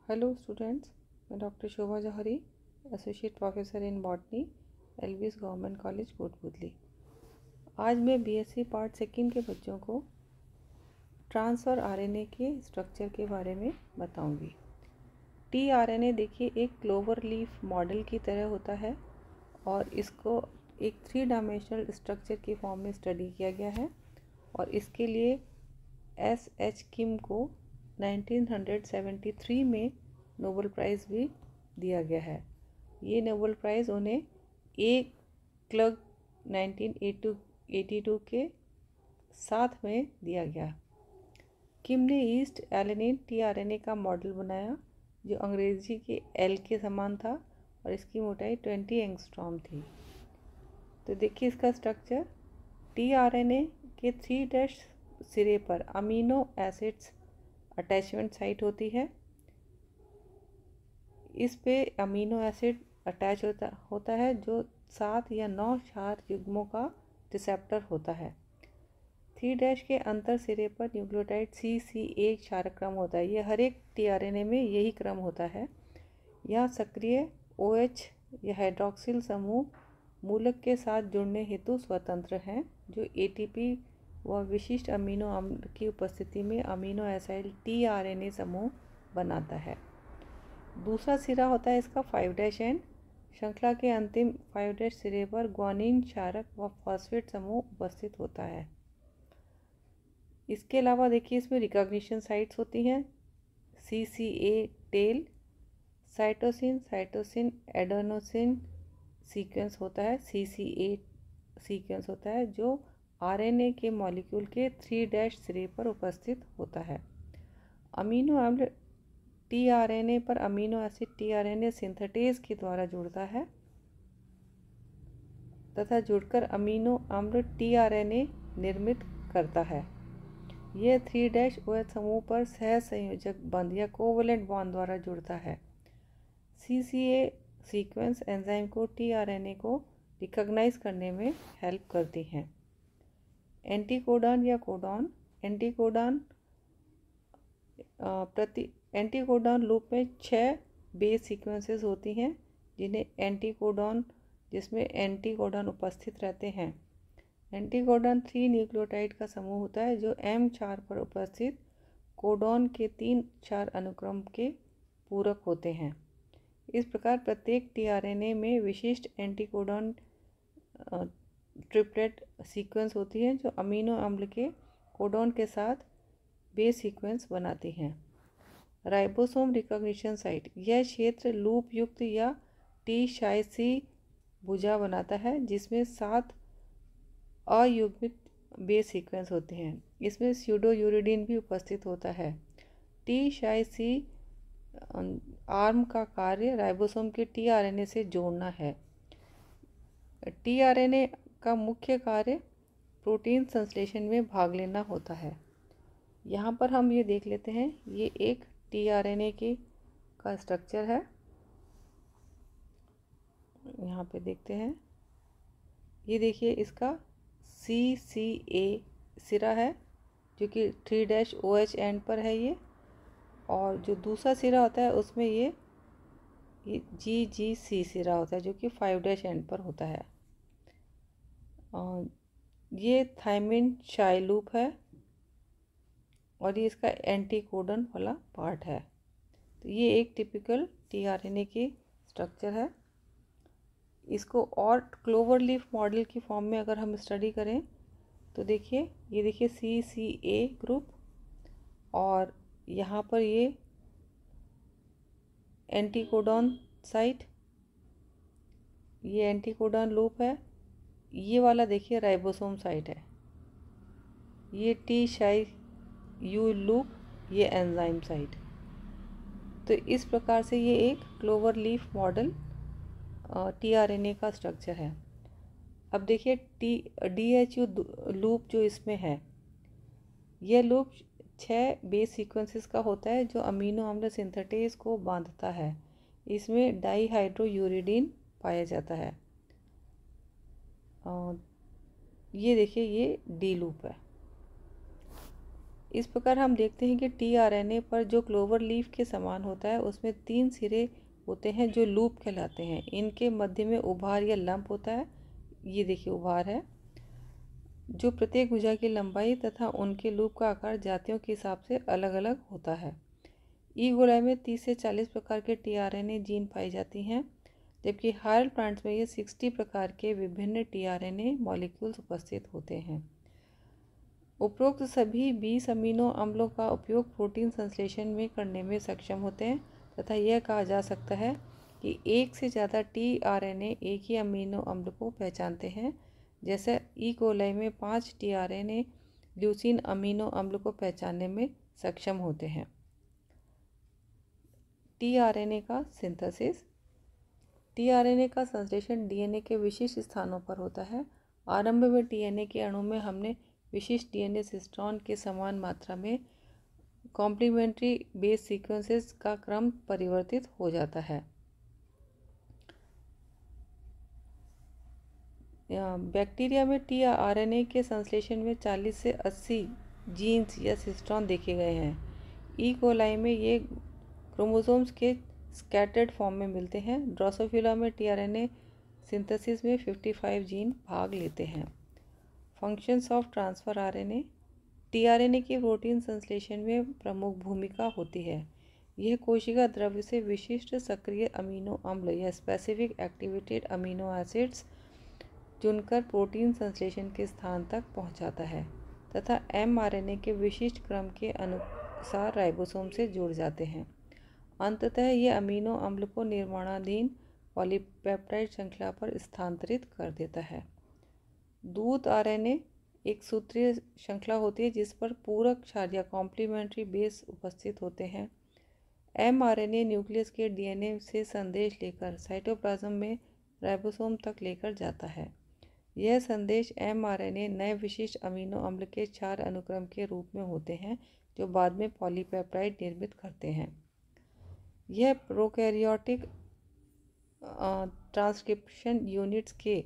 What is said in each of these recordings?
Hello students, मैं doctor Shobha Johari, associate professor in botany, LBS government college Kotputli. आज मैं BSc part second के बच्चों को ट्रांसफर आरएनए के स्ट्रक्चर के बारे में बताऊंगी। टीआरएनए देखिए एक क्लोवर लीफ मॉडल की तरह होता है और इसको एक 3 डायमेंशनल स्ट्रक्चर की फॉर्म में स्टडी किया गया है और इसके लिए एस.एच. किम को 1973 में नोबेल प्राइज़ भी दिया गया है। ये नोबेल प्राइज़ उन्हें ए क्लग 1982 के साथ में दिया गया। किम ने ईस्ट एलेनिन टीआरएनए का मॉडल बनाया जो अंग्रेजी के एल के समान था और इसकी मोटाई 20 एंगस्ट्रॉम थी। तो देखिए इसका स्ट्रक्चर, टीआरएनए के 3' सिरे पर अमीनो एसिड्स अटैचमेंट साइट होती है। इस पे अमीनो एसिड अटैच होता है जो 7 या 9 क्षार युग्मों का रिसेप्टर होता है। 3' के अंतर सिरे पर न्यूक्लियोटाइड CCA क्षार क्रम होता है। ये हर एक टीआरएनए में यही क्रम होता है। यहाँ सक्रिय OH या हाइड्रोक्सिल समूह मूलक के साथ जुड़ने हेतु स्वतंत्र हैं, जो ATP व विशिष्ट अमीनो अम्ल की उपस्थिति में अमीनो एसिड टीआरएनए समूह बनाता है। दूसरा सिरा होता है इसका 5' एंड। श्रृंखला के अंतिम 5' सिरे पर ग्वानिन क्षारक व फॉस्फेट समूह उपस्थित होता है। इसके अलावा देखिए इसमें रिकॉग्निशन साइट्स होती हैं। CCA tail, cytosine adenosine sequence होता है। CCA सीक्वेंस होता है जो आरएनए के मॉलिक्यूल के 3' सिरे पर उपस्थित होता है। अमीनो अम्ल टीआरएनए पर अमीनो एसिड टीआरएनए सिंथेटेज के द्वारा जुड़ता है तथा जुड़कर अमीनो अम्ल टीआरएनए निर्मित करता है। यह 3' OH समूह पर सहसंयोजक बंध या कोवलेंट बॉन्ड द्वारा जुड़ता है। CCA सीक्वेंस एंजाइम को टीआरएनए को रिकॉग्नाइज करने में हेल्प करती हैं। एंटीकोडॉन या कोडॉन, एंटीकोडॉन लूप में 6 बेस सीक्वेंसेस होती हैं जिन्हें एंटीकोडॉन, जिसमें एंटीकोडॉन उपस्थित रहते हैं। एंटीकोडॉन 3 न्यूक्लियोटाइड का समूह होता है जो M4 पर उपस्थित कोडॉन के 3 क्षार अनुक्रम के पूरक होते हैं। इस प्रकार प्रत्येक टीआरएनए में विशिष्ट एंटीकोडॉन ट्रिपलेट सीक्वेंस होती है जो अमीनो अम्ल के कोडॉन के साथ बेस सीक्वेंस बनाती हैं। राइबोसोम रिकॉग्निशन साइट, यह क्षेत्र लूप युक्त या टी-शाइसी भुजा बनाता है जिसमें 7 अयुग्मित बेस सीक्वेंस होते हैं। इसमें स्यूडोयूरिडीन भी उपस्थित होता है। टी-शाइसी आर्म का कार्य राइबोसोम के टीआरएनए से जोड़ना है। टीआरएनए का मुख्य कार्य प्रोटीन संश्लेषण में भाग लेना होता है। यहाँ पर हम ये देख लेते हैं, ये एक टीआरएनए का स्ट्रक्चर है। यहाँ पे देखते हैं, ये देखिए इसका CCA सिरा है जो कि 3' OH एंड पर है ये, और जो दूसरा सिरा होता है उसमें ये GGC सिरा होता है जो कि 5' एंड पर होता है। और ये थायमिन शाई लूप है और ये इसका एंटीकोडन वाला पार्ट है। तो ये एक टिपिकल टीआरएनए की स्ट्रक्चर है। इसको और क्लोवर लीफ मॉडल की फॉर्म में अगर हम स्टडी करें तो देखिए, ये देखिए CCA ग्रुप और यहाँ पर ये एंटीकोडॉन साइट, ये एंटीकोडॉन लूप है। ये वाला देखिए राइबोसोम साइट है। ये टी-शाई-यू लूप, ये एंजाइम साइट। तो इस प्रकार से ये एक क्लोवर लीफ मॉडल टीआरएनए का स्ट्रक्चर है। अब देखिए DHU लूप जो इसमें है, यह लूप 6 बेस सीक्वेंसेस का होता है जो अमीनो अम्ल सिंथेटेज को बांधता है। इसमें डाईहाइड्रोयूरिडीन पाया जाता है। और ये देखिए ये D लूप है। इस प्रकार हम देखते हैं कि टीआरएनए पर जो क्लोवर लीफ के समान होता है उसमें 3 सिरे होते हैं जो लूप कहलाते हैं। इनके मध्य में उभार या लंप होता है, ये देखिए उभार है, जो प्रत्येक भुजा की लंबाई तथा उनके लूप का आकार जातियों के हिसाब से अलग अलग होता है। ई गोलाई में 30 से 40 प्रकार के टीआरएनए जीन पाई जाती हैं, जबकि हायर प्लांट्स में ये 60 प्रकार के विभिन्न टीआरएनए मॉलिक्यूल्स उपस्थित होते हैं। उपरोक्त सभी 20 अमीनो अम्लों का उपयोग प्रोटीन संश्लेषण में करने में सक्षम होते हैं तथा यह कहा जा सकता है कि एक से ज़्यादा टीआरएनए एक ही अमीनो अम्ल को पहचानते हैं। जैसे ई कोलाई में 5 टीआरएनए ल्यूसीन अमीनो अम्ल को पहचानने में सक्षम होते हैं। टीआरएनए का सिंथेसिस। टीआरएनए का संश्लेषण डीएनए के विशिष्ट स्थानों पर होता है। आरंभ में डीएनए के अणु में हमने विशिष्ट डीएनए सिस्टोन के समान मात्रा में कॉम्प्लीमेंट्री बेस सीक्वेंसेस का क्रम परिवर्तित हो जाता है। बैक्टीरिया में टीआरएनए के संश्लेषण में 40 से 80 जीन्स या सिस्टोन देखे गए हैं। ई कोलाई में ये क्रोमोसोम्स के स्कैटर्ड फॉर्म में मिलते हैं। ड्रोसोफिला में टीआरएनए सिंथेसिस में 55 जीन भाग लेते हैं। Functions of transfer RNA. TRNA की प्रोटीन संश्लेषण में प्रमुख भूमिका होती है। यह कोशिका द्रव्य से विशिष्ट सक्रिय अमीनो अम्ल या स्पेसिफिक एक्टिवेटेड अमीनो एसिड्स चुनकर प्रोटीन संश्लेषण के स्थान तक पहुंचाता है तथा एमआरएनए के विशिष्ट क्रम के अनुसार राइबोसोम से जुड़ जाते हैं। अंततः यह अमीनो अम्ल को निर्माणाधीन पॉलीपेप्टाइड श्रृंखला पर स्थानांतरित कर देता है। दूत आरएनए एक सूत्रीय श्रृंखला होती है जिस पर पूरक क्षार या कॉम्प्लीमेंट्री बेस उपस्थित होते हैं। एमआरएनए न्यूक्लियस के डीएनए से संदेश लेकर साइटोप्लाज्म में राइबोसोम तक लेकर जाता है। यह संदेश एमआरएनए नए विशिष्ट अमीनो अम्ल के 4 अनुक्रम के रूप में होते हैं जो बाद में पॉलीपेप्टाइड निर्मित करते हैं। यह प्रोकैरियोटिक ट्रांसक्रिप्शन यूनिट्स के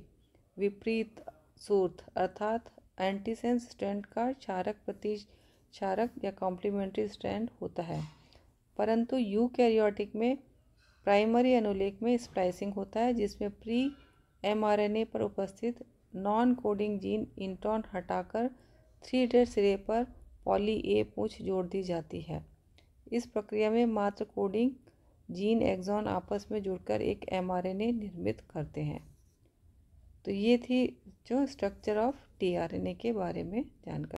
विपरीत सूत्र अर्थात एंटीसेंस स्ट्रैंड का क्षारक प्रतिक्षारक या कॉम्प्लीमेंट्री स्ट्रैंड होता है, परंतु यूकैरियोटिक में प्राइमरी अनुलेख में स्प्लाइसिंग होता है जिसमें प्री एमआरएनए पर उपस्थित नॉन कोडिंग जीन इंट्रॉन हटाकर 3' सिरे पर पॉली ए पूंछ जोड़ दी जाती है। इस प्रक्रिया में मात्र कोडिंग जीन एक्सॉन आपस में जुड़कर एक एमआरएनए निर्मित करते हैं। तो ये थी जो स्ट्रक्चर ऑफ टीआरएनए के बारे में जानकारी।